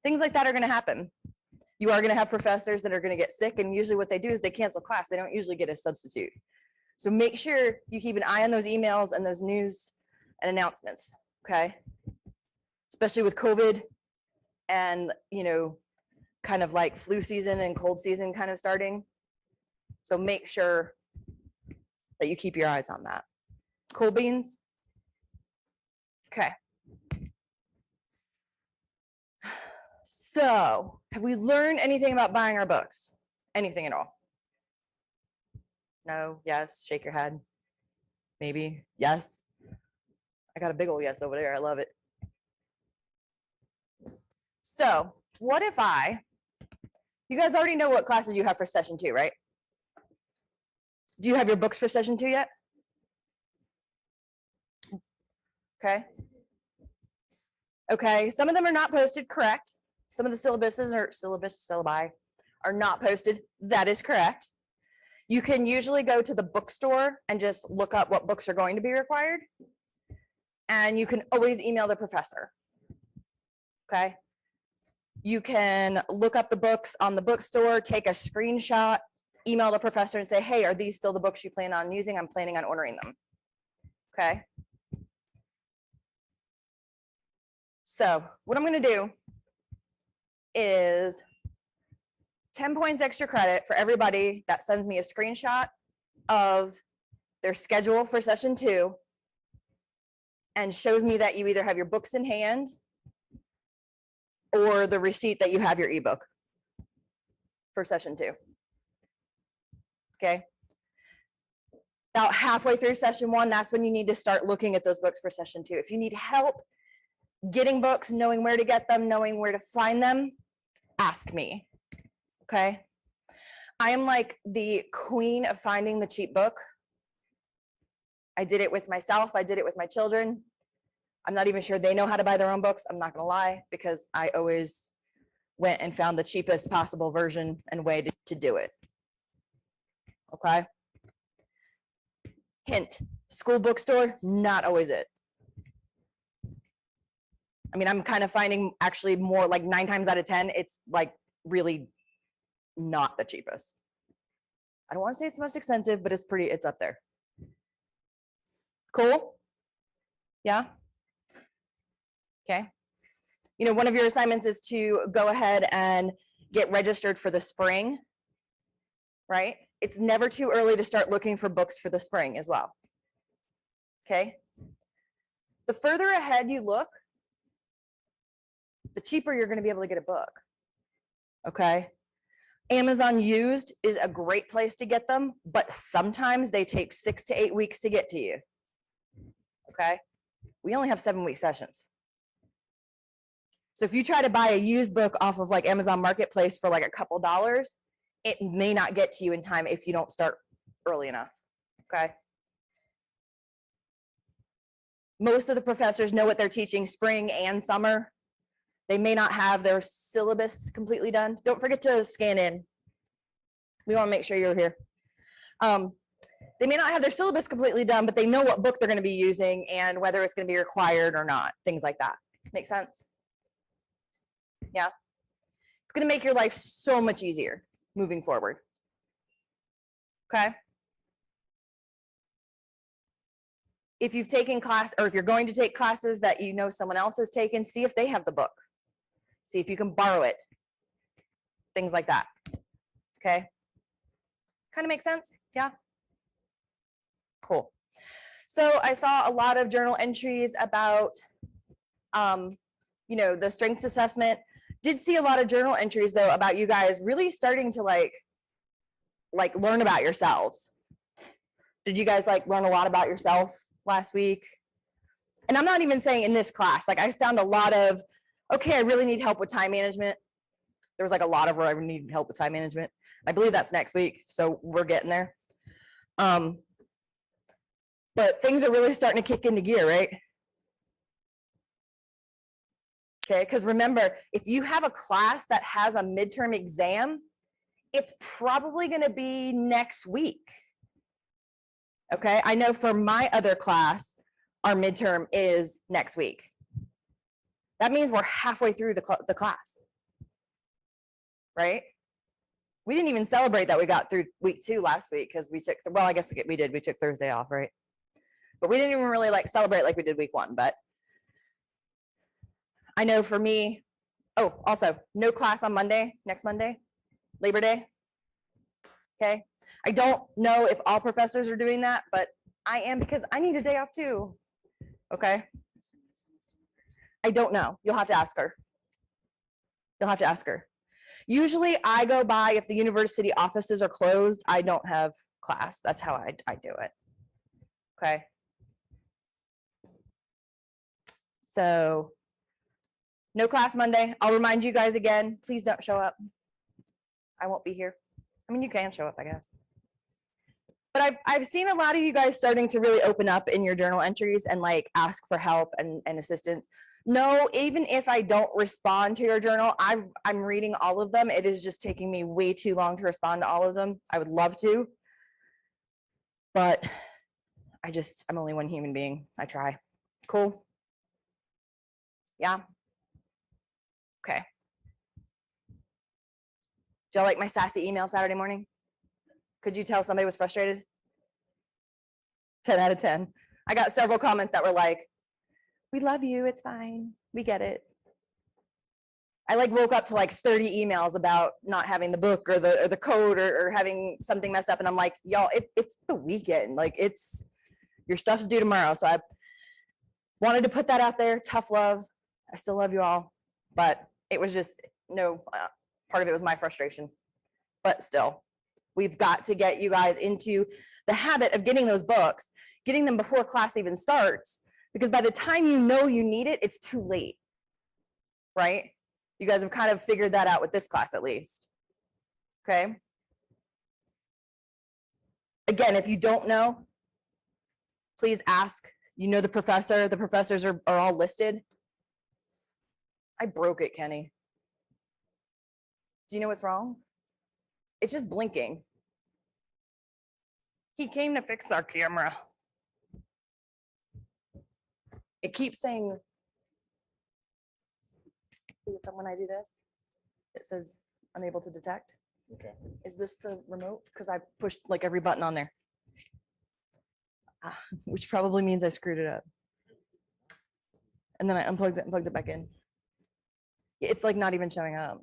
Things like that are going to happen. You are going to have professors that are going to get sick, and usually what they do is they cancel class. They don't usually get a substitute. So make sure you keep an eye on those emails and those news and announcements, okay? Especially with COVID and, kind of like flu season and cold season kind of starting. So make sure that you keep your eyes on that. Cool beans? Okay. So have we learned anything about buying our books? Anything at all? No, yes, shake your head. Maybe, yes. I got a big old yes over there, I love it. So what if you guys already know what classes you have for session 2, right? Do you have your books for session 2 yet? Okay. Okay, some of them are not posted, correct. Some of the syllabi are not posted. That is correct. You can usually go to the bookstore and just look up what books are going to be required. And you can always email the professor. Okay. You can look up the books on the bookstore, take a screenshot, email the professor and say, hey, are these still the books you plan on using? I'm planning on ordering them. Okay. So what I'm going to do is 10 points extra credit for everybody that sends me a screenshot of their schedule for session 2 and shows me that you either have your books in hand or the receipt that you have your ebook for session 2. Okay. About halfway through session 1, that's when you need to start looking at those books for session 2. If you need help getting books, knowing where to get them, knowing where to find them, ask me. Okay. I am like the queen of finding the cheap book. I did it with myself. I did it with my children. I'm not even sure they know how to buy their own books. I'm not going to lie, because I always went and found the cheapest possible version and way to do it. Okay. Hint, school bookstore, not always it. I mean, I'm kind of finding actually more like 9 times out of 10, it's like really not the cheapest. I don't want to say it's the most expensive, but it's up there. Cool? Yeah? Okay. One of your assignments is to go ahead and get registered for the spring, right? It's never too early to start looking for books for the spring as well. Okay. The further ahead you look, the cheaper you're going to be able to get a book. Okay. Amazon used is a great place to get them, but sometimes they take 6 to 8 weeks to get to you. Okay. We only have 7-week sessions. So if you try to buy a used book off of like Amazon Marketplace for like a couple dollars, it may not get to you in time if you don't start early enough. Okay. Most of the professors know what they're teaching spring and summer. They may not have their syllabus completely done. Don't forget to scan in. We want to make sure you're here. They may not have their syllabus completely done, but they know what book they're going to be using and whether it's going to be required or not, things like that. Make sense? Yeah. It's going to make your life so much easier moving forward. Okay. If you've taken class, or if you're going to take classes that you know someone else has taken, see if they have the book. See if you can borrow it. Things like that. Okay. Kind of make sense? Yeah. Cool. So I saw a lot of journal entries about, the strengths assessment. Did see a lot of journal entries though about you guys really starting to like learn about yourselves. Did you guys learn a lot about yourself last week? And I'm not even saying in this class. I found a lot of, okay, I really need help with time management. There was a lot of where I need help with time management. I believe that's next week, so we're getting there. But things are really starting to kick into gear, right? Okay, because remember, if you have a class that has a midterm exam, it's probably going to be next week. Okay, I know for my other class, our midterm is next week. That means we're halfway through the class. right? We didn't even celebrate that we got through week 2 last week because we took, well, I guess we did. We took Thursday off, right? But we didn't even really like celebrate like we did week 1. But I know for me, oh, also no class on Monday, next Monday, Labor Day. Okay. I don't know if all professors are doing that, but I am because I need a day off too. Okay. I don't know. You'll have to ask her. You'll have to ask her. Usually I go by if the university offices are closed, I don't have class. That's how I do it. Okay. So no class Monday. I'll remind you guys again, please don't show up. I won't be here. I mean, you can show up, I guess. But I've seen a lot of you guys starting to really open up in your journal entries and like ask for help and assistance. No, even if I don't respond to your journal, I'm reading all of them. It is just taking me way too long to respond to all of them. I would love to, but I'm only one human being. I try. Cool. Yeah. Okay. Do y'all like my sassy email Saturday morning? Could you tell somebody was frustrated? 10 out of 10. I got several comments that were like, we love you, it's fine, we get it. I like woke up to like 30 emails about not having the book or the code or having something messed up, and I'm like, y'all, it's the weekend, like it's, your stuff's due tomorrow. So I wanted to put that out there. Tough love. I still love you all, but it was just, no, part of it was my frustration. But still, we've got to get you guys into the habit of getting those books, getting them before class even starts, because by the time you know you need it, it's too late, right? You guys have kind of figured that out with this class at least, okay? Again, if you don't know, please ask. You know the professor, the professors are all listed. I broke it, Kenny. Do you know what's wrong? It's just blinking. He came to fix our camera. It keeps saying, see when I do this, it says unable to detect. Okay. Is this the remote? Because I pushed like every button on there. Which probably means I screwed it up. And then I unplugged it and plugged it back in. It's like not even showing up.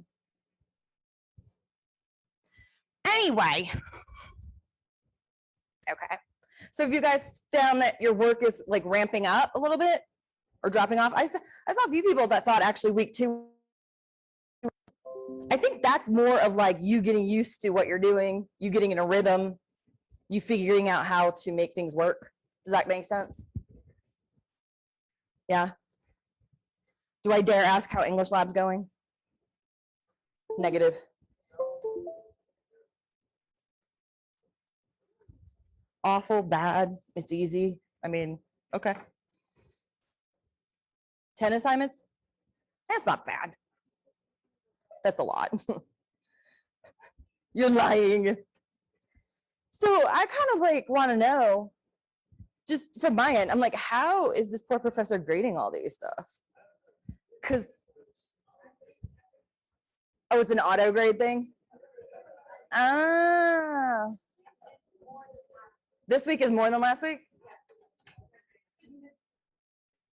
Anyway. Okay. So if you guys found that your work is like ramping up a little bit or dropping off, I saw a few people that thought actually week 2. I think that's more of like you getting used to what you're doing, you getting in a rhythm, you figuring out how to make things work. Does that make sense? Yeah. Do I dare ask how English Lab's going? Negative. Awful, bad, it's easy. I mean, okay. 10 assignments? That's not bad. That's a lot. You're lying. So I kind of like want to know, just from my end, I'm like, how is this poor professor grading all these stuff? Because, oh, it's an auto grade thing? Ah. This week is more than last week?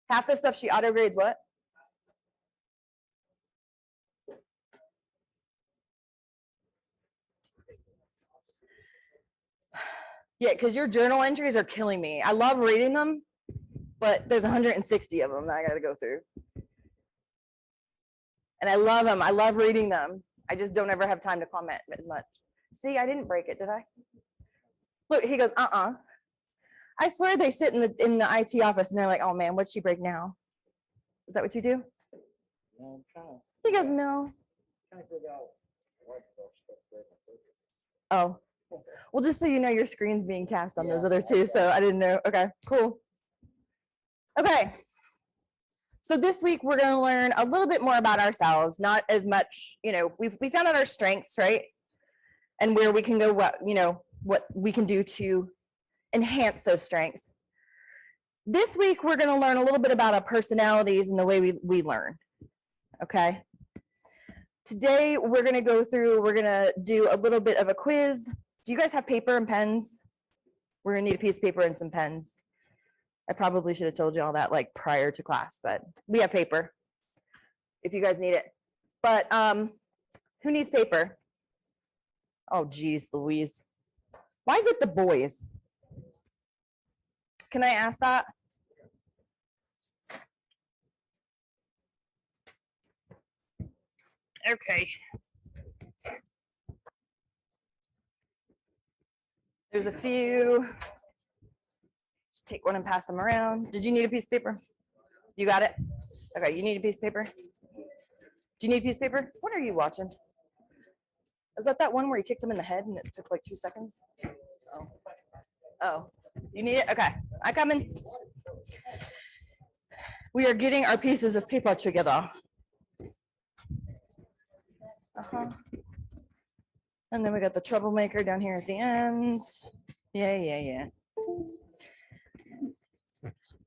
Half the stuff she auto grades what? Yeah, because your journal entries are killing me. I love reading them, but there's 160 of them that I got to go through. And I love them. I love reading them. I just don't ever have time to comment as much. See, I didn't break it, did I? Look, he goes, I swear they sit in the IT office and they're like, oh man, what'd she break now? Is that what you do? No, I'm trying He goes, no. to figure out what stuff there. Oh, well, just so you know, your screen's being cast on those Yeah, other two, so I didn't know. Okay, cool. Okay. So this week we're going to learn a little bit more about ourselves, not as much, you know, we found out our strengths, right? And where we can go, what we can do to enhance those strengths. This week we're going to learn a little bit about our personalities and the way we learn. Okay. Today, we're gonna go through, we're gonna do a little bit of a quiz. Do you guys have paper and pens? We're gonna need a piece of paper and some pens. I probably should have told you all that like prior to class, but we have paper if you guys need it. But who needs paper? Oh, geez, Louise. Why is it the boys? Can I ask that? Okay. There's a few. Just take one and pass them around. Did you need a piece of paper? You got it? Okay, you need a piece of paper? Do you need a piece of paper? What are you watching? Is that one where you kicked him in the head and it took like 2 seconds? Oh, oh, you need it? Okay, I come in. We are getting our pieces of paper together. And then we got the troublemaker down here at the end. Yeah.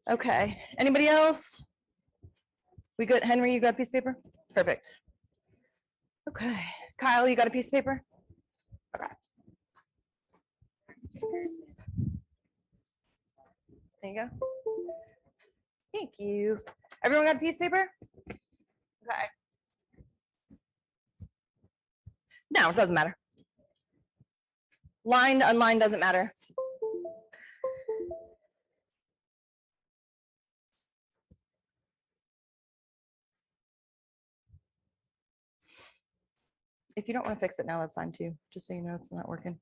Okay, anybody else? We good? Henry, you got a piece of paper? Perfect. Okay, Kyle, you got a piece of paper? Okay. There you go. Thank you. Everyone got a piece of paper? Okay. No, it doesn't matter. Line to unline doesn't matter. If you don't want to fix it now, that's fine too. Just so you know it's not working.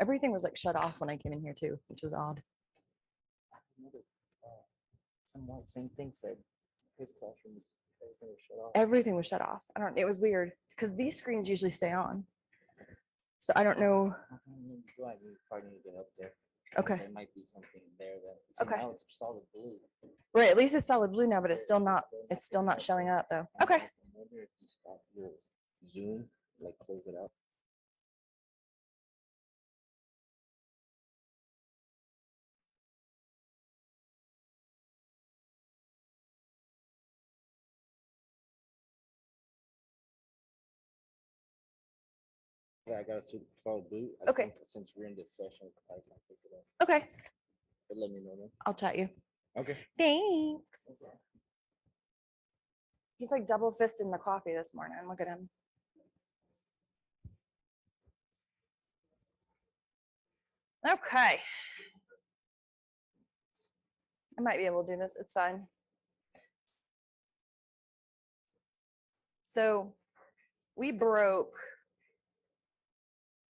Everything was like shut off when I came in here too, which was odd. Someone, same thing said his classroom was everything was shut off. Everything was shut off. I don't, it was weird because these screens usually stay on. So I don't know. Probably need to get up there. Okay. There might be something there that. Okay. Now it's solid blue. Right, at least it's solid blue now, but it's still not showing up though. Okay. I wonder if you stop your Zoom, like close it out. Yeah, I got a solid blue. I Okay. think since we're in this session, I can pick it up. Okay. But let me know then. I'll chat you. Okay. Thanks. He's like double fisting the coffee this morning. Look at him. Okay. I might be able to do this. It's fine. So we broke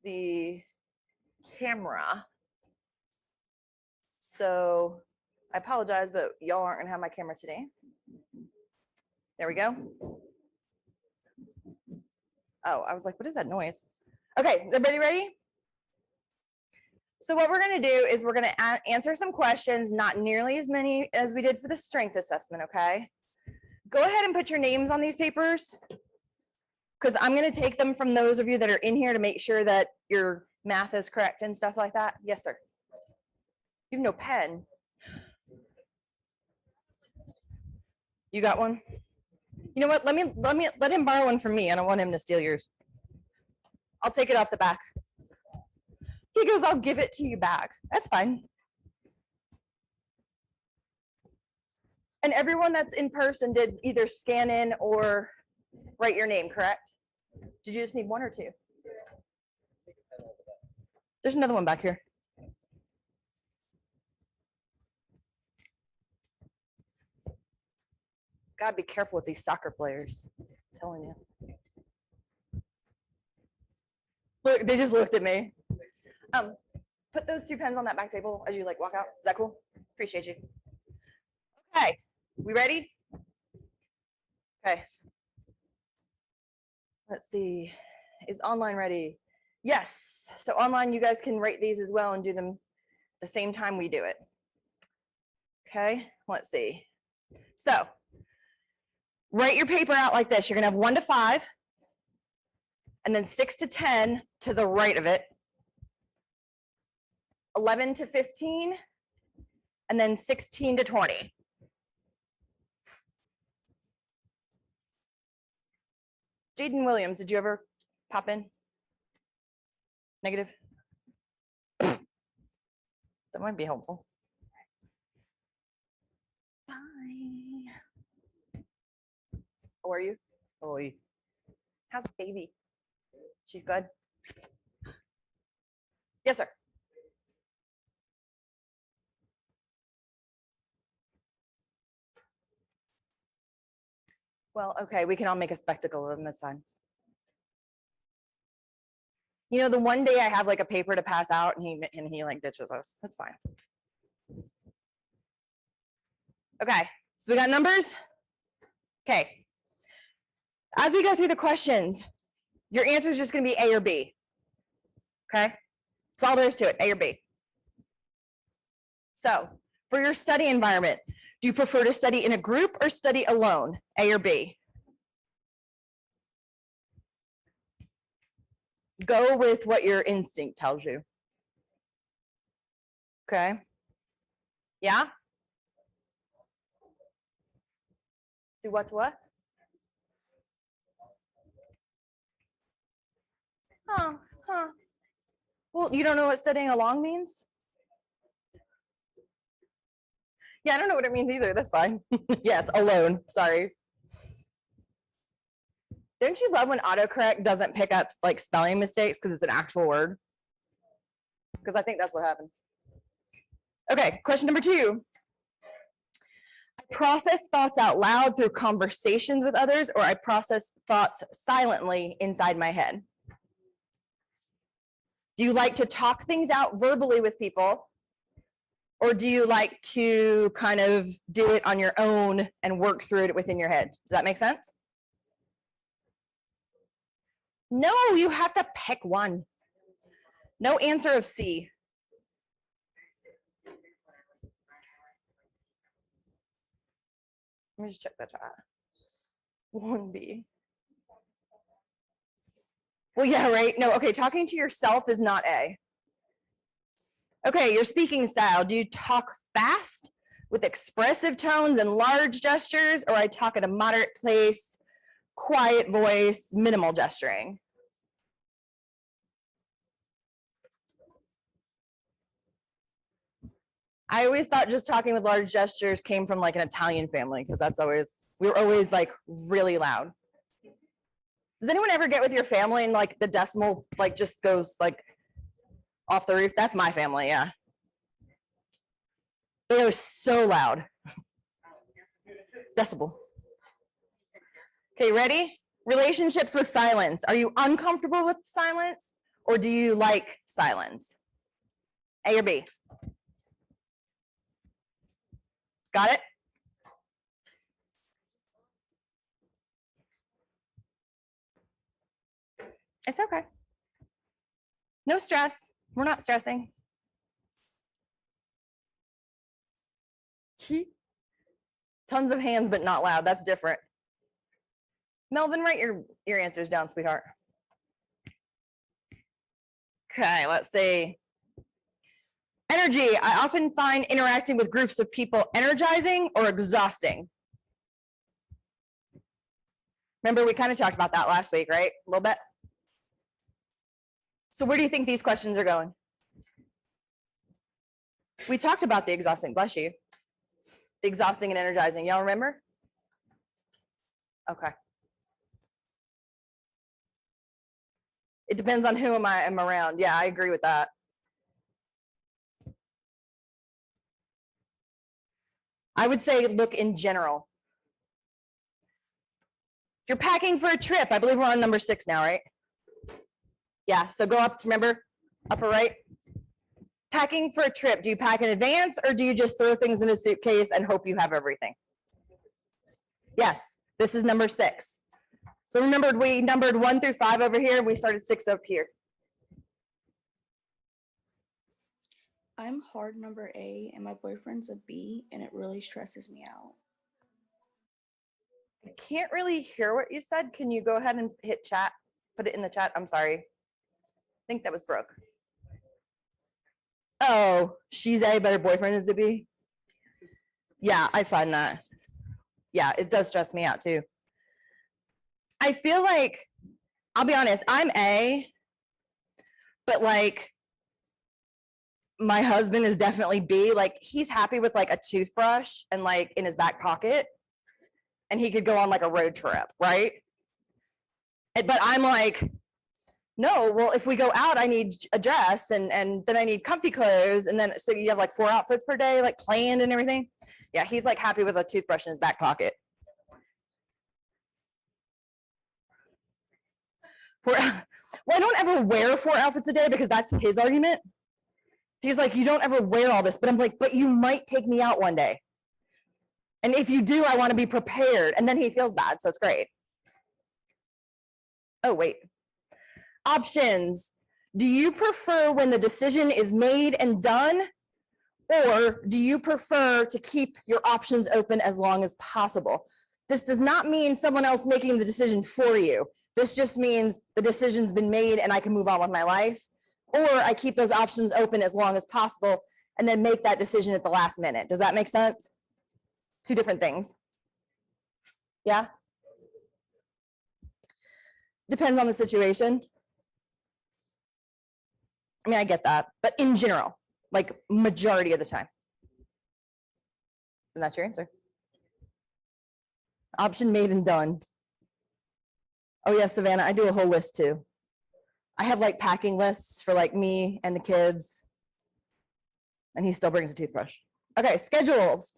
the camera. So I apologize, but y'all aren't gonna have my camera today. There we go. Oh, I was like, what is that noise? Okay, is everybody ready? So what we're gonna do is we're gonna answer some questions, not nearly as many as we did for the strength assessment, okay? Go ahead and put your names on these papers because I'm gonna take them from those of you that are in here to make sure that your math is correct and stuff like that. Yes, sir. You have no pen. You got one? You know what? Let him borrow one from me. I don't want him to steal yours. I'll take it off the back. He goes, I'll give it to you back. That's fine. And everyone that's in person did either scan in or write your name, correct? Did you just need one or two? There's another one back here. Gotta be careful with these soccer players. I'm telling you. Look, they just looked at me. Put those two pens on that back table as you like walk out. Is that cool? Appreciate you. Okay, we ready? Okay. Let's see. Is online ready? Yes. So online, you guys can rate these as well and do them the same time we do it. Okay, let's see. So write your paper out like this. You're gonna have 1 to 5, and then 6 to 10 to the right of it, 11 to 15, and then 16 to 20. Jaden Williams, did you ever pop in? Negative? That might be helpful. Bye. How are you? Oi. How's the baby? She's good? Yes, sir. Well, okay, we can all make a spectacle of him this time. You know, the one day I have like a paper to pass out and he like ditches us. That's fine. Okay, so we got numbers. Okay. As we go through the questions, your answer is just going to be A or B. Okay? That's all there is to it, A or B. So, for your study environment, do you prefer to study in a group or study alone, A or B? Go with what your instinct tells you. Okay? Yeah? Do what's what? Huh. Well, you don't know what studying along means? Yeah, I don't know what it means either. That's fine. Yeah, it's alone. Sorry. Don't you love when autocorrect doesn't pick up like spelling mistakes because it's an actual word? Because I think that's what happened. Okay, question number 2. I process thoughts out loud through conversations with others, or I process thoughts silently inside my head. Do you like to talk things out verbally with people? Or do you like to kind of do it on your own and work through it within your head? Does that make sense? No, you have to pick one. No answer of C. Let me just check the chat. 1B. Well, yeah, right. No, okay, talking to yourself is not A. Okay, your speaking style. Do you talk fast with expressive tones and large gestures, or I talk at a moderate pace, quiet voice, minimal gesturing? I always thought just talking with large gestures came from like an Italian family, because that's always, we were always like really loud. Does anyone ever get with your family and like the decimal like just goes like off the roof? That's my family, yeah. They are so loud. Decibel. Okay, ready? Relationships with silence. Are you uncomfortable with silence, or do you like silence? A or B? Got it? It's okay. No stress. We're not stressing. Tons of hands, but not loud. That's different. Melvin, write your answers down, sweetheart. Okay, let's see. Energy. I often find interacting with groups of people energizing or exhausting. Remember, we kind of talked about that last week, right? A little bit. So where do you think these questions are going? We talked about the exhausting, bless you. The exhausting and energizing, y'all remember? Okay. It depends on who I am around. Yeah, I agree with that. I would say look in general. If you're packing for a trip, I believe we're on number 6 now, right? Yeah, so go up to, remember, upper right. Packing for a trip, do you pack in advance or do you just throw things in a suitcase and hope you have everything? Yes, this is number 6. So remember, we numbered 1 through 5 over here. We started 6 up here. I'm hard number A and my boyfriend's a B, and it really stresses me out. I can't really hear what you said. Can you go ahead and hit chat? Put it in the chat. I'm sorry. I think that was Brooke. Oh, she's A, but her boyfriend is a B. Yeah, I find that. Yeah, it does stress me out too. I feel like I'll be honest, I'm A, but like my husband is definitely B. Like he's happy with like a toothbrush and like in his back pocket, and he could go on like a road trip, right? But I'm like, no, well, if we go out, I need a dress and then I need comfy clothes. And then so you have like 4 outfits per day, like planned and everything. Yeah, he's like happy with a toothbrush in his back pocket. Well, I don't ever wear 4 outfits a day because that's his argument. He's like, you don't ever wear all this, but I'm like, but you might take me out one day. And if you do, I want to be prepared. And then he feels bad, so it's great. Oh, wait. Options. Do you prefer when the decision is made and done? Or do you prefer to keep your options open as long as possible? This does not mean someone else making the decision for you. This just means the decision's been made and I can move on with my life. Or I keep those options open as long as possible and then make that decision at the last minute. Does that make sense? 2 different things. Yeah? Depends on the situation. I mean, I get that, but in general, like majority of the time. And that's your answer. Option made and done. Oh yeah, Savannah, I do a whole list too. I have like packing lists for like me and the kids. And he still brings a toothbrush. Okay, schedules.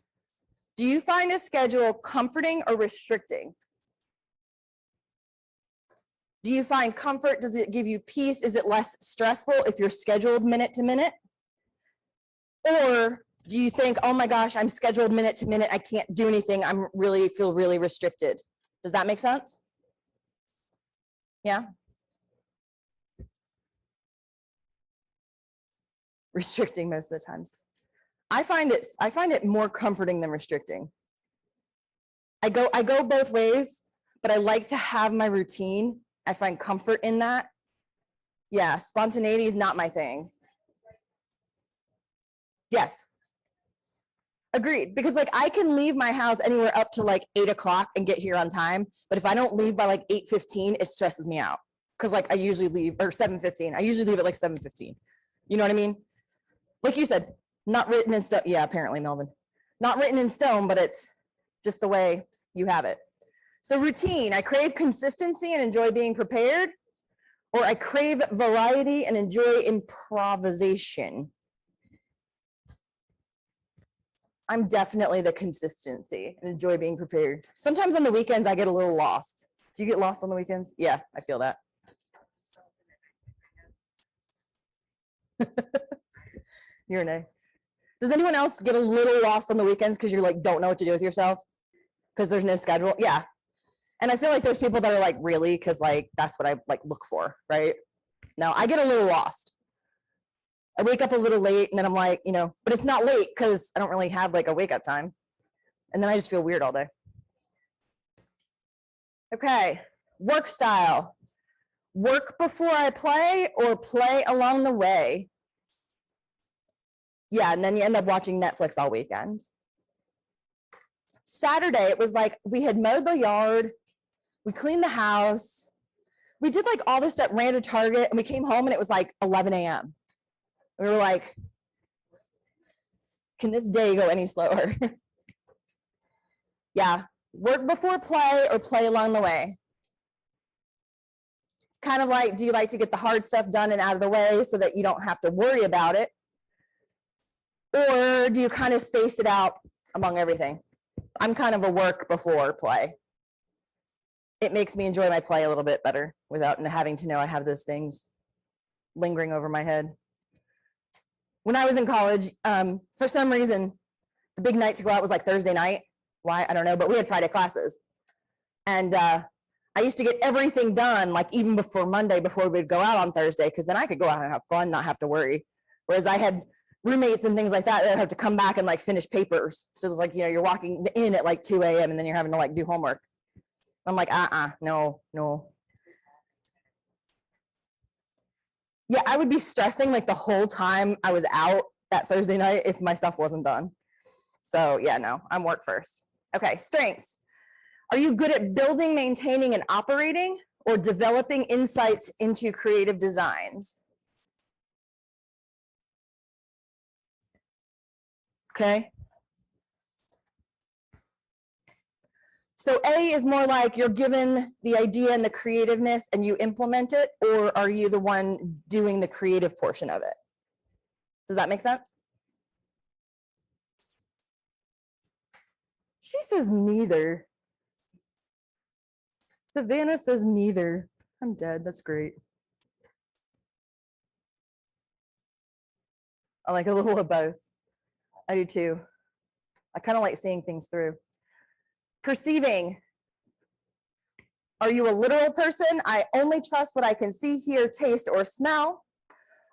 Do you find a schedule comforting or restricting? Do you find comfort? Does it give you peace? Is it less stressful if you're scheduled minute to minute? Or do you think, oh my gosh, I'm scheduled minute to minute, I can't do anything, I'm really feel really restricted? Does that make sense? Yeah? Restricting most of the times. I find it more comforting than restricting. I go both ways, but I like to have my routine. I find comfort in that. Yeah, spontaneity is not my thing. Yes. Agreed, because like I can leave my house anywhere up to like 8 o'clock and get here on time, but if I don't leave by like 8:15, it stresses me out. Because like I usually leave, or 7:15, I usually leave at like 7:15. You know what I mean? Like you said, not written in stone. Yeah, apparently, Melvin. Not written in stone, but it's just the way you have it. So routine, I crave consistency and enjoy being prepared, or I crave variety and enjoy improvisation. I'm definitely the consistency and enjoy being prepared. Sometimes on the weekends, I get a little lost. Do you get lost on the weekends? Yeah, I feel that. You're an A. Does anyone else get a little lost on the weekends because you're like, don't know what to do with yourself? Because there's no schedule? Yeah. And I feel like there's people that are like, really? Because like, that's what I like look for, right? Now I get a little lost. I wake up a little late and then I'm like, you know, but it's not late because I don't really have like a wake up time. And then I just feel weird all day. Okay, work style. Work before I play or play along the way. Yeah, and then you end up watching Netflix all weekend. Saturday, it was like we had mowed the yard, we cleaned the house, we did like all this stuff, ran to Target, and we came home and it was like 11 a.m. We were like, can this day go any slower? Yeah, work before play or play along the way. It's kind of like, do you like to get the hard stuff done and out of the way so that you don't have to worry about it? Or do you kind of space it out among everything? I'm kind of a work before play. It makes me enjoy my play a little bit better without having to know I have those things lingering over my head. When I was in college, for some reason, the big night to go out was like Thursday night. Why? I don't know, but we had Friday classes. And I used to get everything done, like even before Monday, before we'd go out on Thursday, because then I could go out and have fun, not have to worry. Whereas I had roommates and things like that that have to come back and like finish papers. So it's like, you know, you're walking in at like 2 a.m. and then you're having to like do homework. I'm like, no. Yeah, I would be stressing like the whole time I was out that Thursday night if my stuff wasn't done. So yeah, no, I'm work first. Okay, strengths. Are you good at building, maintaining, and operating? or developing insights into creative designs. Okay. So A is more like you're given the idea and the creativeness and you implement it, or are you the one doing the creative portion of it? Does that make sense? She says neither. Savannah says neither. I'm dead. That's great. I like a little of both. I do too. I kind of like seeing things through. Perceiving. Are you a literal person? I only trust what I can see, hear, taste, or smell.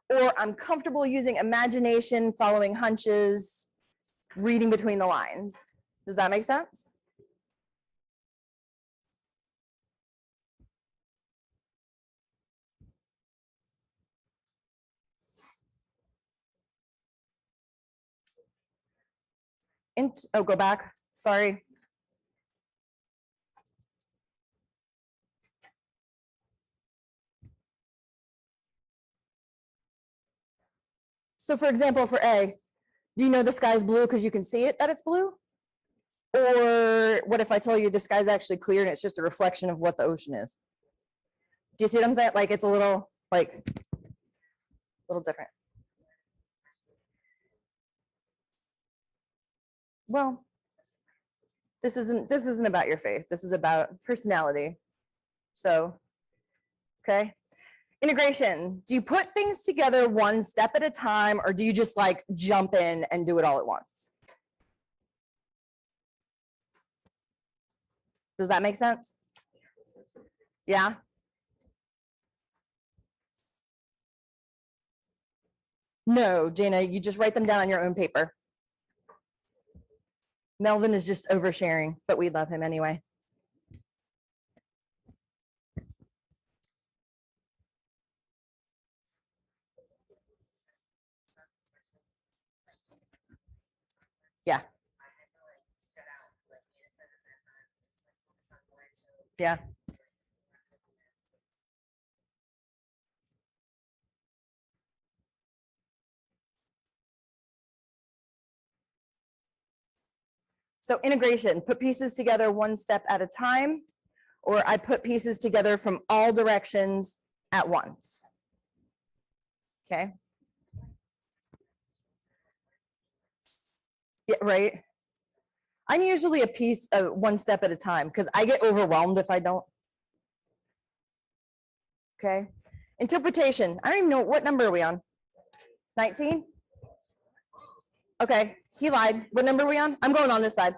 Or I'm comfortable using imagination, following hunches, reading between the lines. Does that make sense? Oh, go back. Sorry. So for example, for A, do you know the sky's blue because you can see it that it's blue? Or what if I tell you the sky's actually clear and it's just a reflection of what the ocean is? Do you see what I'm saying? Like it's a little different. Well, this isn't about your faith. This is about personality. So, okay. Integration. Do you put things together one step at a time, or do you just like jump in and do it all at once? Does that make sense? Yeah. No, Jana, you just write them down on your own paper. Melvin is just oversharing, but we love him anyway. Yeah. Yeah. So integration, put pieces together one step at a time, or I put pieces together from all directions at once. Okay. Yeah, right. I'm usually a piece of one step at a time because I get overwhelmed if I don't. Okay. Interpretation. I don't even know what number are we on. 19? Okay, he lied. What number are we on? I'm going on this side.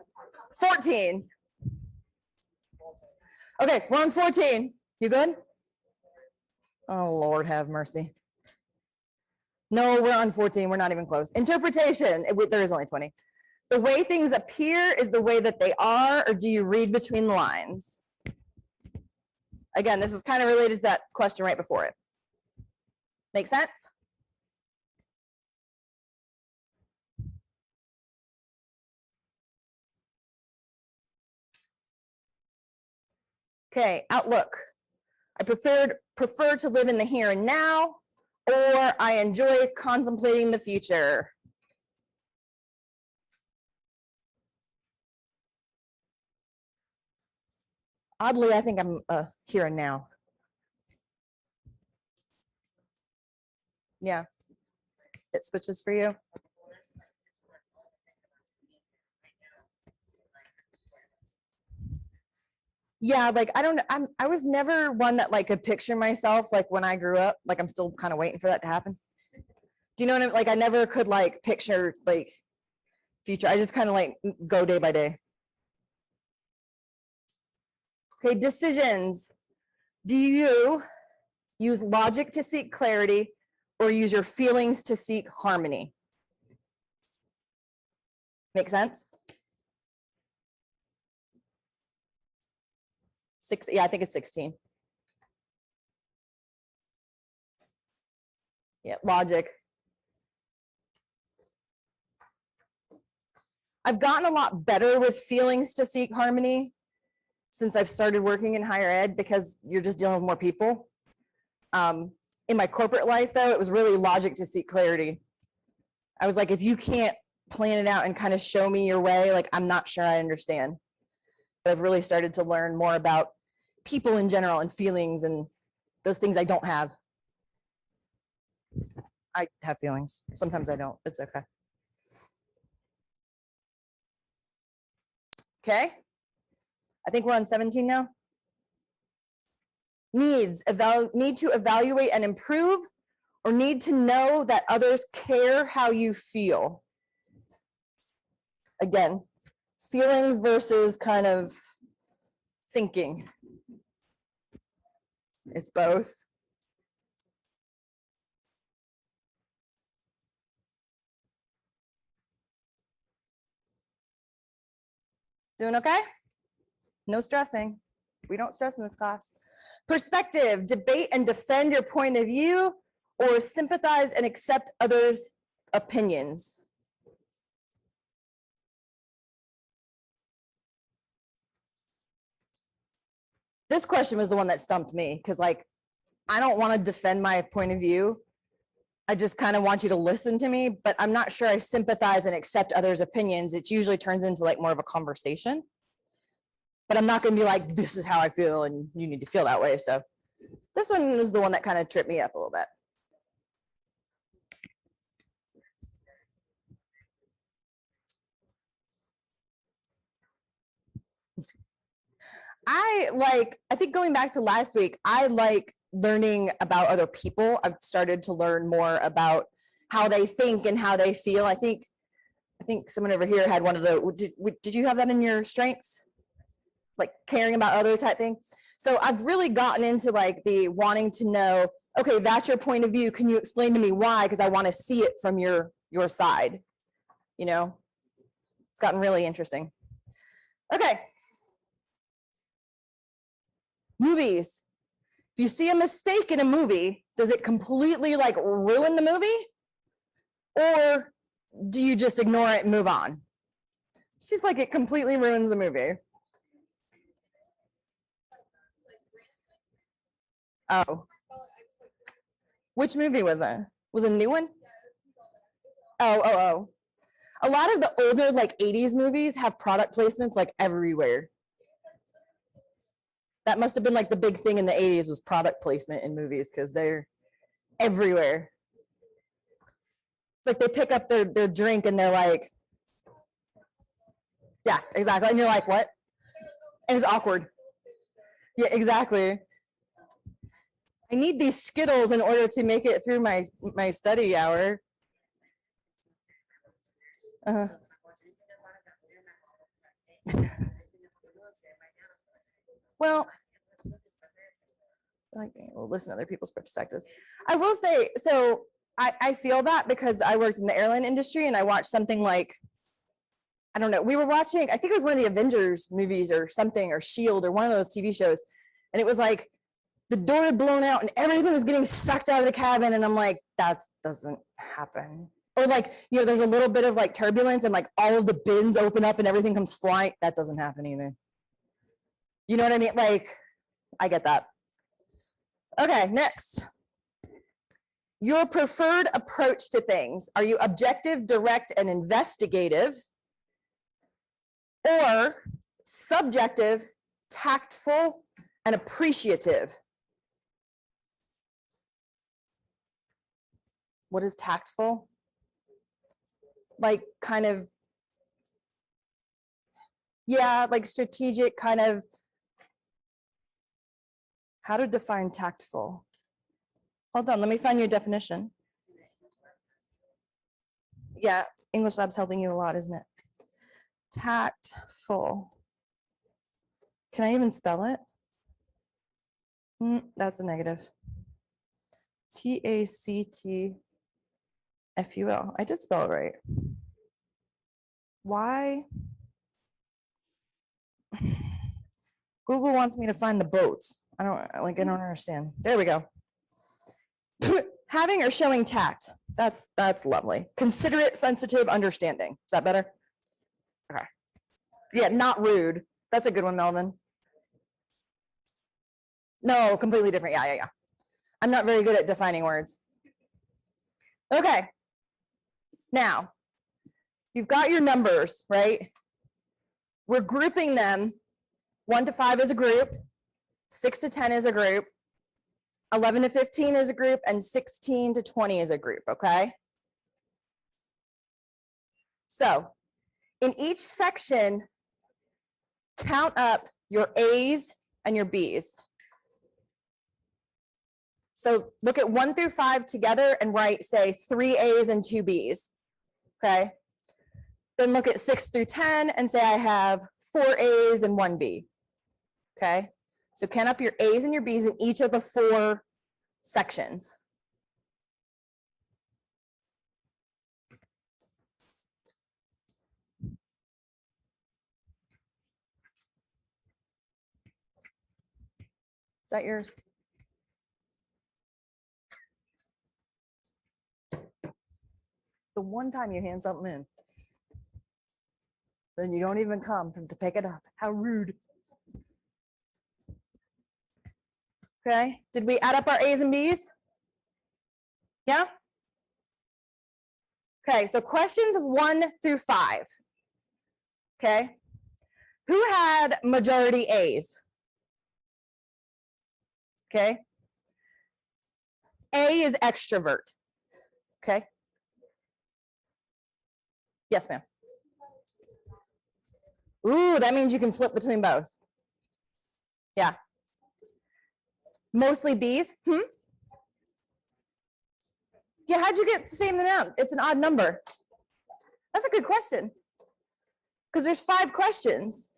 14. Okay, we're on 14. You good? Oh, Lord, have mercy. No, we're on 14. We're not even close. Interpretation. There is only 20. The way things appear is the way that they are, or do you read between the lines? Again, this is kind of related to that question right before it. Make sense? Okay, outlook. I prefer to live in the here and now, or I enjoy contemplating the future. Oddly, I think I'm here and now. Yeah, it switches for you. Yeah, like I was never one that like could picture myself like when I grew up. Like I'm still kind of waiting for that to happen. Do you know what I mean? Like I never could like picture like future. I just kind of like go day by day. Okay, decisions. Do you use logic to seek clarity or use your feelings to seek harmony? Make sense? Yeah, I think it's 16. Yeah, logic. I've gotten a lot better with feelings to seek harmony. since I've started working in higher ed because you're just dealing with more people. In my corporate life, though, it was really logic to seek clarity. I was like, if you can't plan it out and kind of show me your way, like, I'm not sure I understand. But I've really started to learn more about people in general and feelings and those things I don't have. I have feelings. Sometimes I don't. It's okay. Okay. I think we're on 17 now. Need to evaluate and improve, or need to know that others care how you feel. Again, feelings versus kind of thinking. It's both. Doing okay? No stressing. We don't stress in this class. Perspective, debate and defend your point of view, or sympathize and accept others' opinions. This question was the one that stumped me because, like, I don't want to defend my point of view. I just kind of want you to listen to me, but I'm not sure I sympathize and accept others' opinions. It usually turns into like more of a conversation. But I'm not going to be like, this is how I feel and you need to feel that way. So this one was the one that kind of tripped me up a little bit. I think going back to last week, I like learning about other people. I've started to learn more about how they think and how they feel. I think someone over here had one of the, did you have that in your strengths? Like caring about other type thing. So I've really gotten into like the wanting to know, okay, that's your point of view. Can you explain to me why? Because I want to see it from your side. You know, it's gotten really interesting. Okay. Movies. If you see a mistake in a movie, does it completely like ruin the movie? Or do you just ignore it and move on? She's like, it completely ruins the movie. Oh. Which movie was it? Was it a new one? Oh. A lot of the older like 80s movies have product placements like everywhere. That must have been like the big thing in the 80s was product placement in movies because they're everywhere. It's like they pick up their drink and they're like, yeah, exactly. And you're like, what? And it's awkward. Yeah, exactly. I need these Skittles in order to make it through my study hour. Well, like, we'll listen to other people's perspectives. I will say, so I feel that because I worked in the airline industry and I watched something like, I don't know, we were watching, I think it was one of the Avengers movies or something, or S.H.I.E.L.D. or one of those TV shows. And it was like the door had blown out and everything was getting sucked out of the cabin. And I'm like, that doesn't happen. Or like, you know, there's a little bit of like turbulence and like all of the bins open up and everything comes flying. That doesn't happen either. You know what I mean? Like, I get that. Okay, next. Your preferred approach to things. Are you objective, direct, and investigative? Or subjective, tactful, and appreciative? What is tactful? Like kind of, yeah, like strategic kind of, how to define tactful? Hold on, let me find your definition. Yeah, English Lab's helping you a lot, isn't it? Tactful. Can I even spell it? That's a negative. Tactful. I did spell it right. Why? Google wants me to find the boats. I don't understand. There we go. Having or showing tact. That's lovely. Considerate, sensitive, understanding. Is that better? Okay. Yeah, not rude. That's a good one, Melvin. No, completely different. Yeah. I'm not very good at defining words. Okay. Now, you've got your numbers, right? We're grouping them 1 to 5 is a group, 6 to 10 is a group, 11 to 15 is a group, and 16 to 20 is a group, okay? So in each section, count up your A's and your B's. So look at 1 through 5 together and write, say, 3 A's and 2 B's, okay? Then look at 6 through 10 and say I have 4 A's and 1 B, okay? So count up your A's and your B's in each of the 4 sections. Is that yours? The one time you hand something in, then you don't even come to pick it up. How rude. Okay, did we add up our A's and B's? Yeah? Okay, so questions 1 through 5. Okay, who had majority A's? Okay, A is extrovert. Okay. Yes, ma'am. Ooh, that means you can flip between both. Yeah. Mostly B's. Yeah, how'd you get the same amount? It's an odd number. That's a good question. Because there's 5 questions.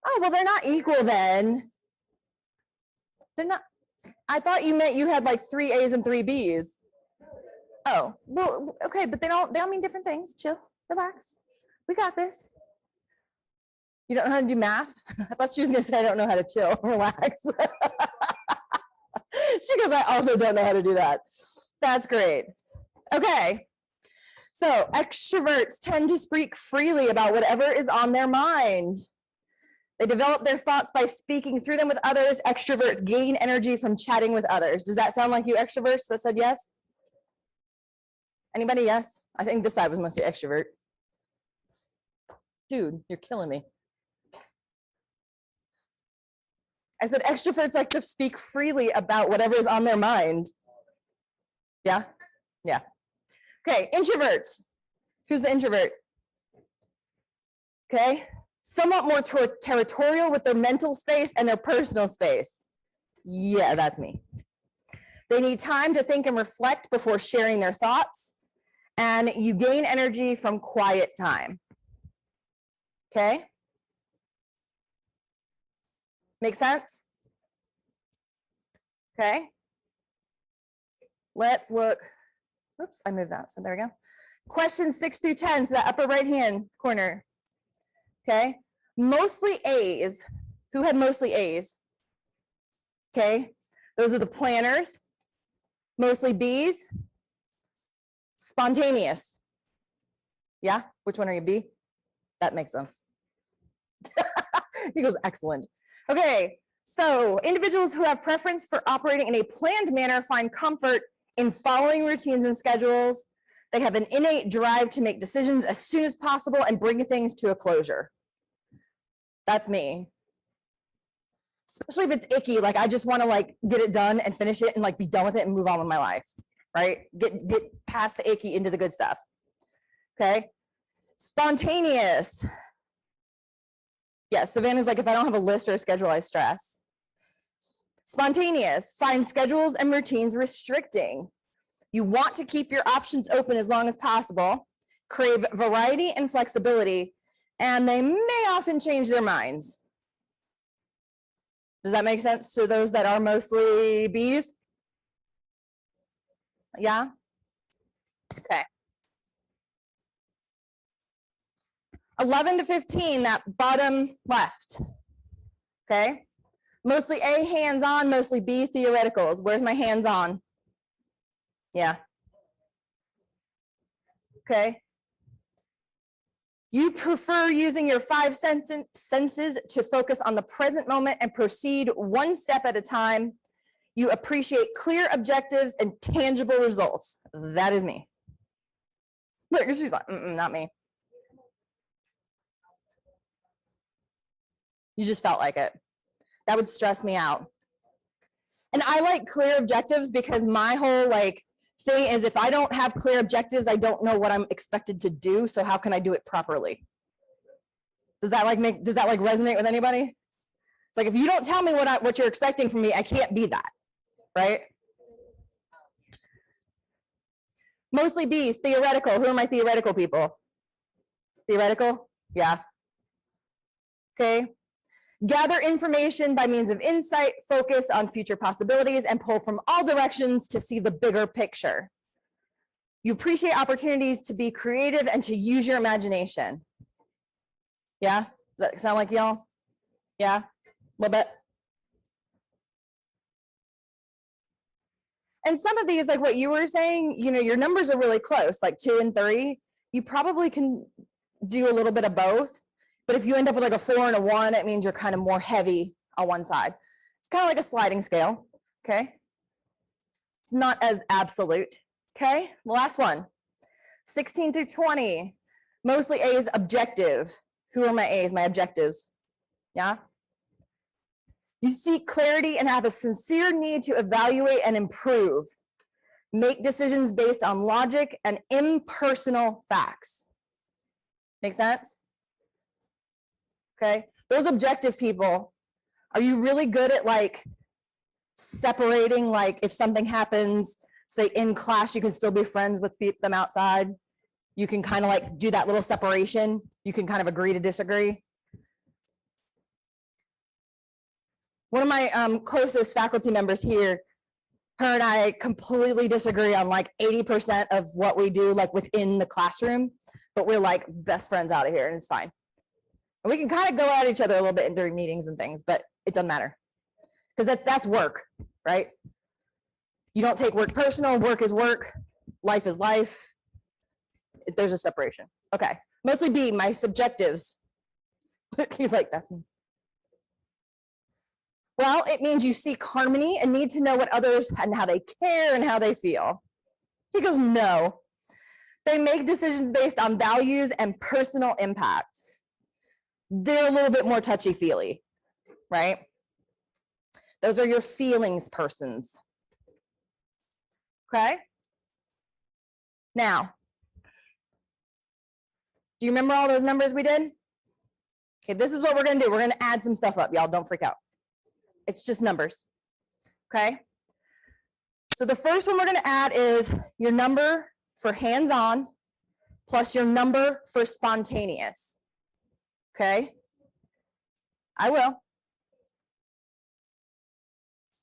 Oh, well, they're not equal then. They're not. I thought you meant you had like 3 A's and 3 B's. Oh, well, okay, but they don't mean different things. Chill, relax. We got this. You don't know how to do math? I thought she was gonna say I don't know how to chill, relax. She goes, I also don't know how to do that. That's great. Okay. So extroverts tend to speak freely about whatever is on their mind. They develop their thoughts by speaking through them with others. Extroverts gain energy from chatting with others. Does that sound like you extroverts that said yes? Anybody yes? I think this side was mostly extrovert. Dude, you're killing me. I said extroverts like to speak freely about whatever is on their mind. Yeah? Yeah. Okay, introverts. Who's the introvert? Okay. Somewhat more territorial with their mental space and their personal space. Yeah, that's me. They need time to think and reflect before sharing their thoughts, and you gain energy from quiet time. Okay? Make sense? Okay. Let's look. Oops, I moved that. So there we go. Questions 6 through 10, so that upper right-hand corner. Okay. Mostly A's. Who had mostly A's? Okay. Those are the planners. Mostly B's. Spontaneous. Yeah. Which one are you, B? That makes sense. He goes, excellent. Okay. So individuals who have preference for operating in a planned manner find comfort in following routines and schedules. They have an innate drive to make decisions as soon as possible and bring things to a closure. That's me. Especially if it's icky, like I just want to like get it done and finish it and like be done with it and move on with my life, right? Get past the icky into the good stuff. Okay. Spontaneous. Yes, Savannah's like, if I don't have a list or a schedule, I stress. Spontaneous. Find schedules and routines restricting. You want to keep your options open as long as possible, crave variety and flexibility, and they may often change their minds. Does that make sense to those that are mostly B's? Yeah? Okay. 11 to 15, that bottom left. Okay. Mostly A, hands-on, mostly B, theoreticals. Where's my hands-on? Yeah. Okay. You prefer using your five senses to focus on the present moment and proceed one step at a time. You appreciate clear objectives and tangible results. That is me. Look, she's like, not me. You just felt like it. That would stress me out. And I like clear objectives because my whole thing is if I don't have clear objectives, I don't know what I'm expected to do. So how can I do it properly? Does that resonate with anybody? It's like if you don't tell me what you're expecting from me, I can't be that, right? Mostly B's, theoretical. Who are my theoretical people? Theoretical? Yeah. Okay. Gather information by means of insight, focus on future possibilities, and pull from all directions to see the bigger picture. You appreciate opportunities to be creative and to use your imagination. Yeah? Does that sound like y'all? Yeah? A little bit? And some of these, like what you were saying, your numbers are really close, like 2 and 3. You probably can do a little bit of both. But if you end up with like a 4 and a 1, it means you're kind of more heavy on one side. It's kind of like a sliding scale, okay? It's not as absolute, okay? The last one, 16 through 20, mostly A's, objective. Who are my A's, my objectives? Yeah? You seek clarity and have a sincere need to evaluate and improve. Make decisions based on logic and impersonal facts. Make sense? Okay, those objective people, are you really good at separating, if something happens, say in class, you can still be friends with them outside? You can kind of do that little separation. You can kind of agree to disagree. One of my closest faculty members here, her and I completely disagree on 80% of what we do within the classroom, but we're best friends out of here and it's fine. And we can kind of go at each other a little bit during meetings and things, but it doesn't matter because that's work, right? You don't take work personal. Work is work. Life is life. There's a separation. Okay. Mostly B, my subjectives. He's like, that's me. Well, it means you seek harmony and need to know what others and how they care and how they feel. He goes, no. They make decisions based on values and personal impact. They're a little bit more touchy-feely, right? Those are your feelings persons. Okay? Now, do you remember all those numbers we did? Okay, this is what we're going to do. We're going to add some stuff up, y'all. Don't freak out. It's just numbers. Okay? So the first one we're going to add is your number for hands-on plus your number for spontaneous. Okay, I will.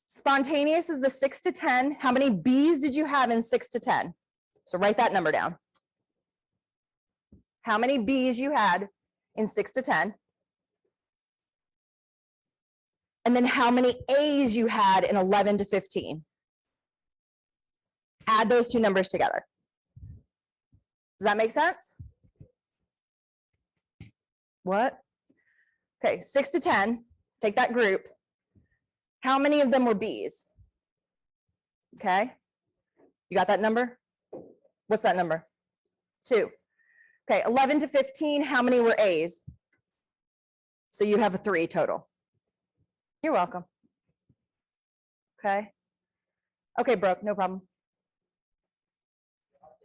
Spontaneous is the 6 to 10. How many B's did you have in 6 to 10? So write that number down. How many B's you had in 6 to 10? And then how many A's you had in 11 to 15? Add those two numbers together. Does that make sense? What? Okay, 6 to 10, take that group. How many of them were B's? Okay, you got that number? What's that number? 2. Okay, 11 to 15, how many were A's? So you have a 3 total. You're welcome. Okay. Okay, Brooke, no problem.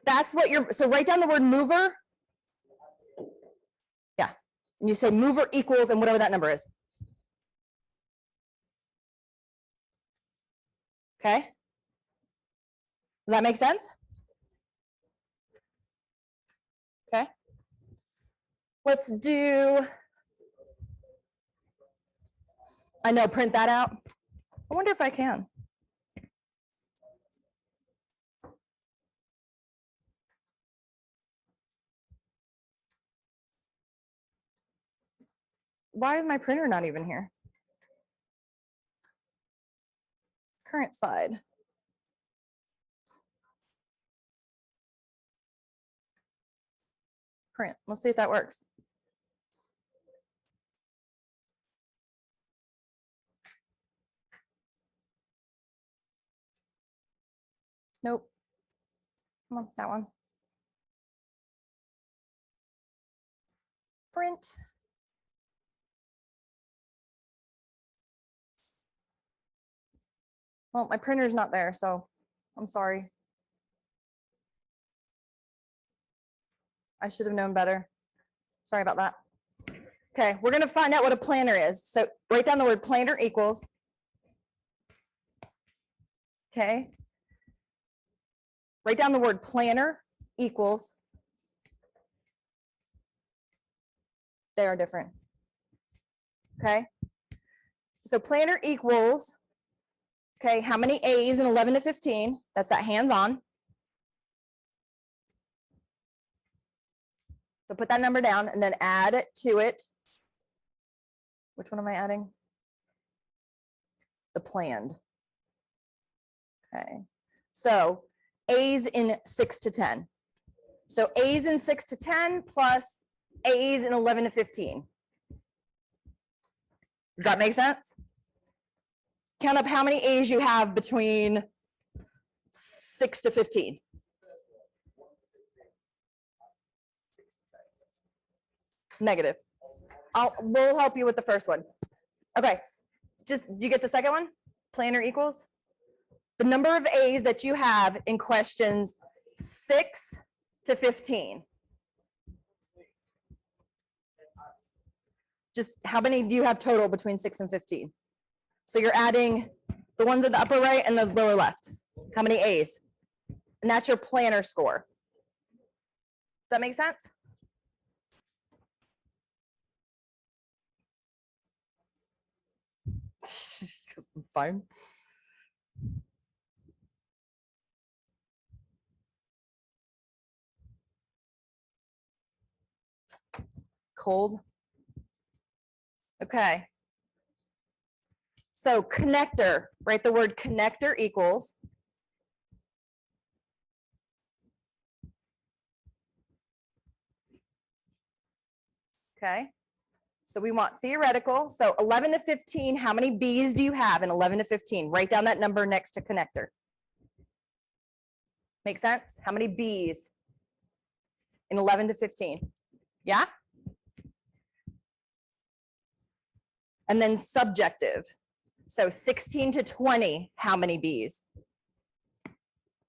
That's what you're, so write down the word mover. Yeah, and you say mover equals and whatever that number is. Okay. Does that make sense? Okay. Let's do, I know, print that out. I wonder if I can. Why is my printer not even here? Current slide. Print. Let's see if that works. Nope. Come on, that one. Print. Well, my printer's not there, so I'm sorry. I should have known better. Sorry about that. Okay, we're gonna find out what a planner is. So write down the word planner equals. Okay. Write down the word planner equals. They are different. Okay. So planner equals, okay, how many A's in 11 to 15? That's that hands-on. So put that number down and then add it to it. Which one am I adding? The planned. Okay. So A's in 6 to 10. So A's in 6 to 10 plus A's in 11 to 15. Does that make sense? Count up how many A's you have between 6 to 15. Negative. We'll help you with the first one. Okay. Just, do you get the second one? Planner equals the number of A's that you have in questions 6 to 15. Just how many do you have total between 6 and 15? So you're adding the ones at the upper right and the lower left. How many A's? And that's your planner score. Does that make sense? Fine. Cold. Okay. So connector, write the word connector equals. Okay. So we want theoretical. So 11 to 15, how many B's do you have in 11 to 15? Write down that number next to connector. Make sense? How many B's in 11 to 15? Yeah? And then subjective. So 16 to 20, how many B's?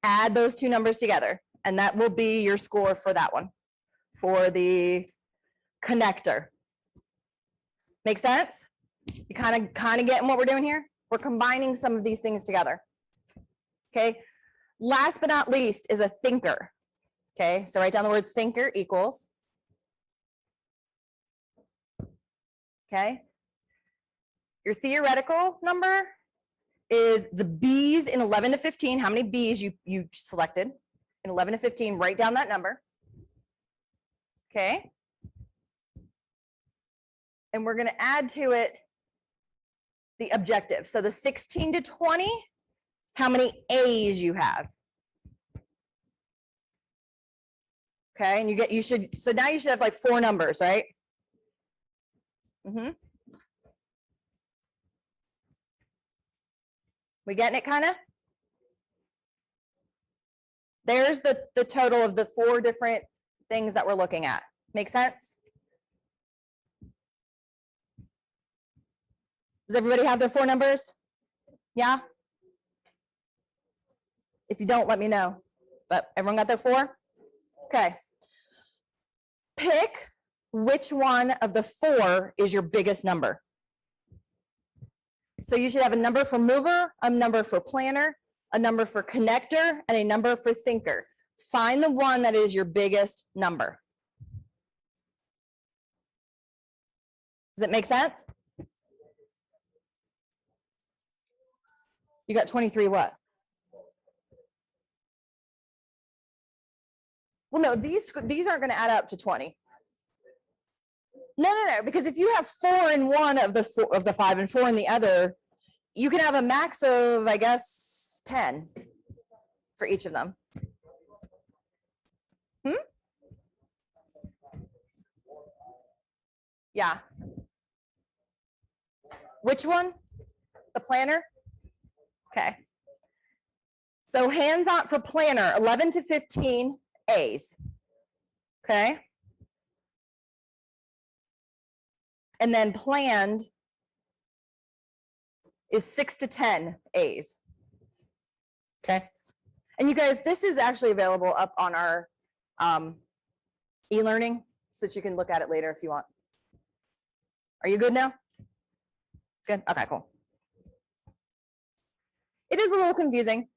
Add those two numbers together, and that will be your score for that one, for the connector. Make sense? You kind of getting what we're doing here? We're combining some of these things together. Okay. Last but not least is a thinker. Okay. So write down the word thinker equals. Okay. Your theoretical number is the B's in 11 to 15. How many B's you selected in 11 to 15? Write down that number. Okay. And we're going to add to it the objective. So the 16 to 20, how many A's you have. Okay, and so now you should have like 4 numbers, right? We getting it kind of? There's the total of the 4 different things that we're looking at. Make sense? Does everybody have their 4 numbers? Yeah? If you don't, let me know. But everyone got their 4? Okay. Pick which one of the 4 is your biggest number. So you should have a number for mover, a number for planner, a number for connector, and a number for thinker. Find the one that is your biggest number. Does it make sense? You got 23 what? Well, no, these aren't going to add up to 20. No, because if you have 4 in one of the 5 and 4 in the other, you can have a max of, I guess, 10 for each of them. Yeah. Which one? The planner? Okay. So hands-on for planner, 11 to 15 A's. Okay. And then planned is 6 to 10 A's. Okay. And you guys, this is actually available up on our e-learning so that you can look at it later if you want. Are you good now? Good. Okay, cool. It is a little confusing.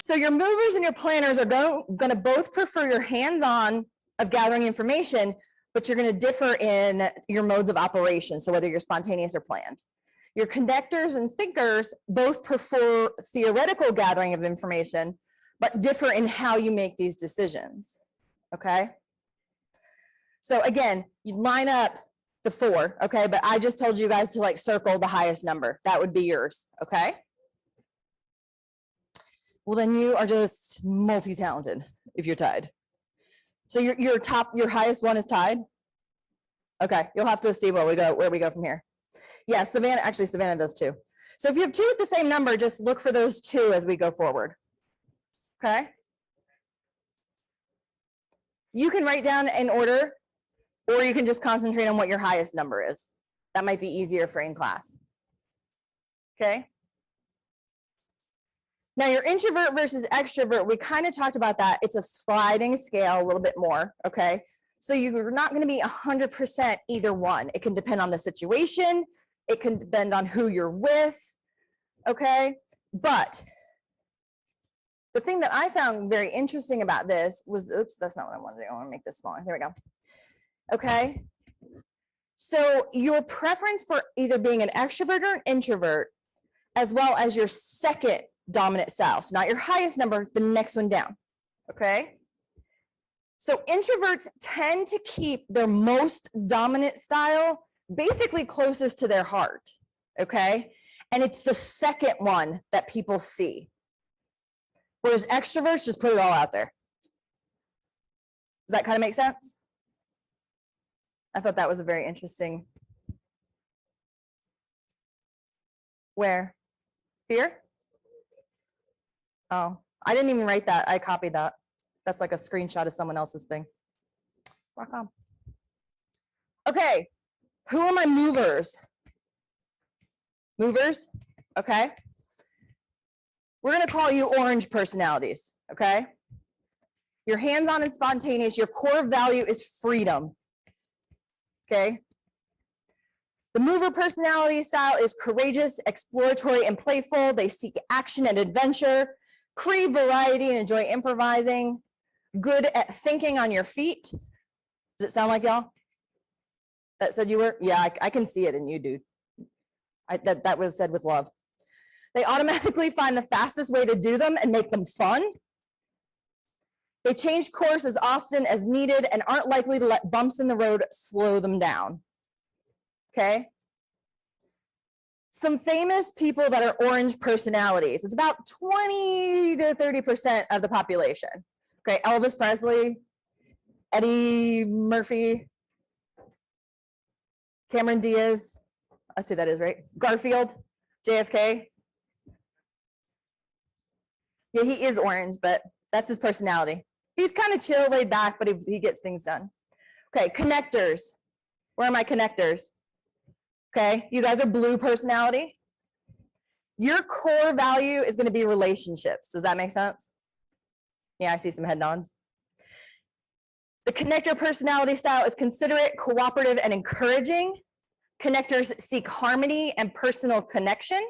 So your movers and your planners are going to both prefer your hands-on of gathering information, but you're going to differ in your modes of operation. So whether you're spontaneous or planned. Your connectors and thinkers both prefer theoretical gathering of information, but differ in how you make these decisions. Okay. So again, you line up the 4, okay, but I just told you guys to like circle the highest number. That would be yours, okay? Well, then you are just multi-talented if you're tied. So your highest one is tied? Okay, you'll have to see where we go from here. Yeah, Savannah does too. So if you have 2 with the same number, just look for those 2 as we go forward. Okay? You can write down in order, or you can just concentrate on what your highest number is. That might be easier for in class. Okay? Now your introvert versus extrovert, we kind of talked about that. It's a sliding scale a little bit more, okay? So you're not going to be 100% either one. It can depend on the situation. It can depend on who you're with, okay? But the thing that I found very interesting about this was, oops, that's not what I wanted to do. I want to make this smaller. There we go. Okay. So your preference for either being an extrovert or an introvert, as well as your second dominant style. So not your highest number, the next one down. Okay. So introverts tend to keep their most dominant style basically closest to their heart. Okay. And it's the second one that people see. Whereas extroverts just put it all out there. Does that kind of make sense? I thought that was a very interesting. Where? Here? Oh, I didn't even write that. I copied that. That's like a screenshot of someone else's thing. Rock on. Okay, who are my movers? Movers, okay. We're gonna call you orange personalities, okay? You're hands-on and spontaneous. Your core value is freedom, okay? The mover personality style is courageous, exploratory, and playful. They seek action and adventure, crave variety and enjoy improvising, good at thinking on your feet. Does it sound like y'all? That said you were? Yeah, I can see it in you, dude. That was said with love. They automatically find the fastest way to do them and make them fun. They change course as often as needed and aren't likely to let bumps in the road slow them down. Okay. Some famous people that are orange personalities. It's about 20 to 30% of the population. Okay, Elvis Presley, Eddie Murphy, Cameron Diaz, I see that is right. Garfield, JFK. Yeah, he is orange, but that's his personality. He's kind of chill, laid back, but he gets things done. Okay, connectors. Where are my connectors? Okay, you guys are blue personality. Your core value is going to be relationships. Does that make sense? Yeah, I see some head nods. The connector personality style is considerate, cooperative, and encouraging. Connectors seek harmony and personal connection.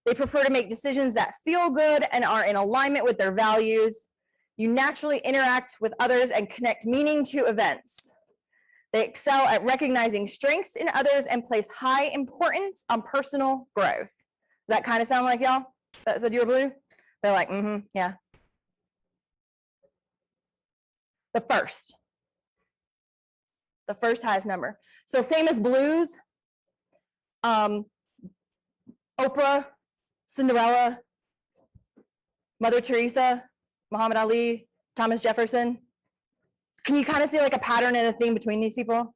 They prefer to make decisions that feel good and are in alignment with their values. You naturally interact with others and connect meaning to events. They excel at recognizing strengths in others and place high importance on personal growth. Does that kind of sound like y'all that said you were blue? They're like, yeah. The first highest number. So famous blues, Oprah, Cinderella, Mother Teresa, Muhammad Ali, Thomas Jefferson. Can you kind of see like a pattern and a theme between these people?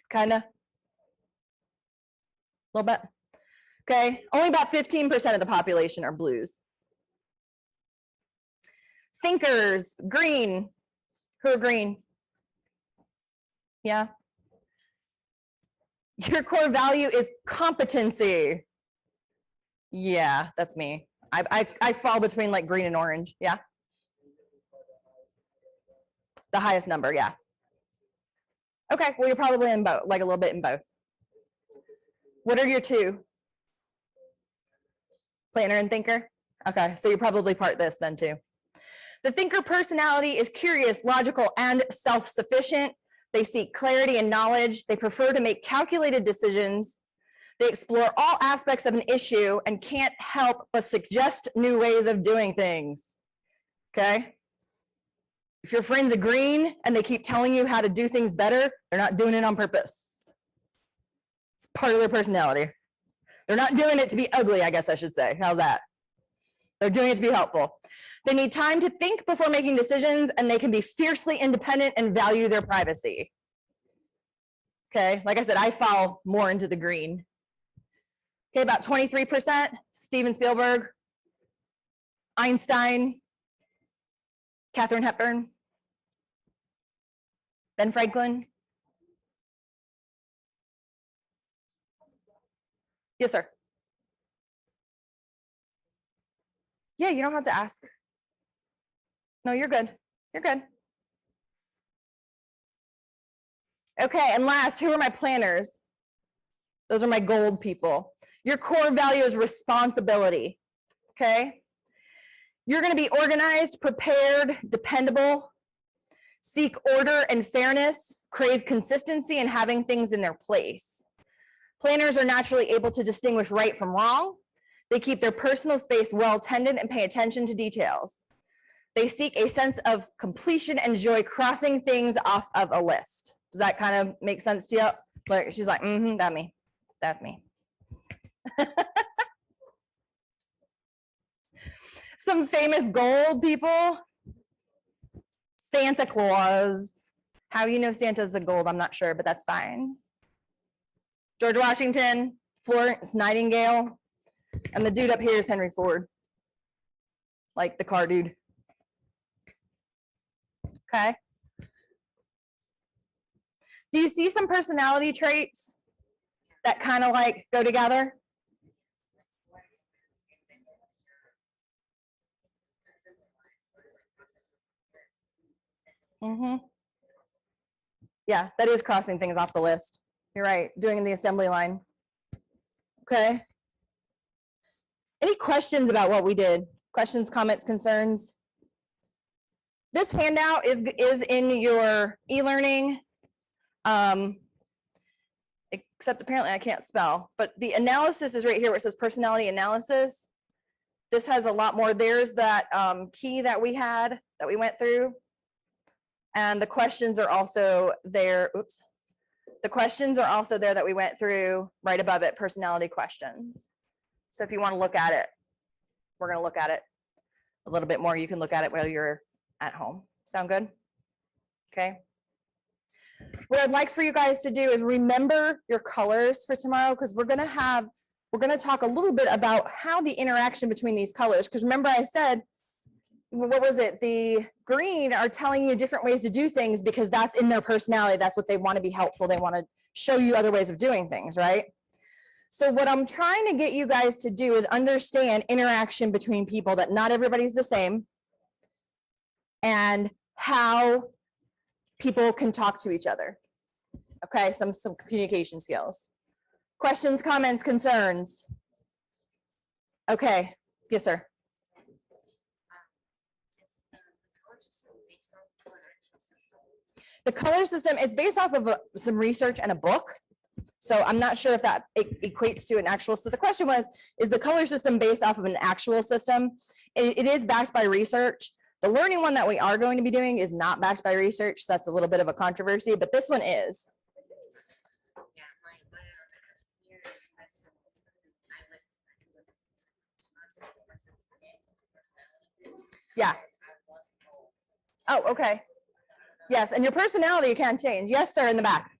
Kind of? A little bit? Okay, only about 15% of the population are blues. Thinkers, green. Who are green? Yeah. Your core value is competency. Yeah, that's me. I fall between like green and orange. Yeah. The highest number, yeah. Okay, well, you're probably in both, like a little bit in both. What are your two? Planner and thinker? Okay, so you're probably part this then too. The thinker personality is curious, logical, and self-sufficient. They seek clarity and knowledge. They prefer to make calculated decisions. They explore all aspects of an issue and can't help but suggest new ways of doing things. Okay? If your friend's a green and they keep telling you how to do things better, they're not doing it on purpose. It's part of their personality. They're not doing it to be ugly, I guess I should say. How's that? They're doing it to be helpful. They need time to think before making decisions, and they can be fiercely independent and value their privacy. Okay, like I said, I fall more into the green. Okay, about 23%, Steven Spielberg, Einstein, Katharine Hepburn, Ben Franklin. Yes, sir. Yeah, you don't have to ask. No, you're good. You're good. Okay, and last, who are my planners? Those are my gold people. Your core value is responsibility, okay? You're gonna be organized, prepared, dependable, seek order and fairness, crave consistency and having things in their place. Planners are naturally able to distinguish right from wrong. They keep their personal space well tended and pay attention to details. They seek a sense of completion and enjoy crossing things off of a list. Does that kind of make sense to you? Like she's like, that's me. That's me. Some famous gold people. Santa Claus. How you know Santa's the gold, I'm not sure, but that's fine. George Washington, Florence Nightingale, and the dude up here is Henry Ford. Like the car dude. Okay. Do you see some personality traits that kind of like go together? Yeah, that is crossing things off the list. You're right, doing the assembly line. Okay. Any questions about what we did? Questions, comments, concerns? This handout is in your e-learning, except apparently I can't spell, but the analysis is right here where it says personality analysis. This has a lot more. There's that key that we had that we went through. And the questions are also there. Oops. The questions are also there that we went through right above it, personality questions. So if you want to look at it, we're going to look at it a little bit more. You can look at it while you're at home. Sound good? Okay. What I'd like for you guys to do is remember your colors for tomorrow, because we're going to talk a little bit about how the interaction between these colors, because remember I said, what was it? The green are telling you different ways to do things because that's in their personality. That's what they want to be helpful. They want to show you other ways of doing things, right? So what I'm trying to get you guys to do is understand interaction between people, that not everybody's the same, and how people can talk to each other. Okay, some communication skills. Questions, comments, concerns? Okay, yes, sir. The color system, it's based off of some research and a book. So I'm not sure if that equates to an actual, so the question was, is the color system based off of an actual system? It is backed by research. The learning one that we are going to be doing is not backed by research. So that's a little bit of a controversy, but this one is. Yeah. Oh, okay. Yes, and your personality can change. Yes, sir, in the back.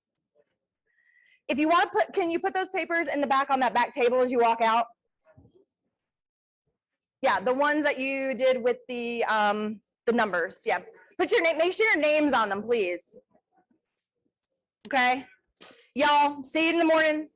If you want to put, can you put those papers in the back on that back table as you walk out? Yeah, the ones that you did with the numbers. Yeah, put your name, make sure your name's on them, please. Okay, y'all, see you in the morning.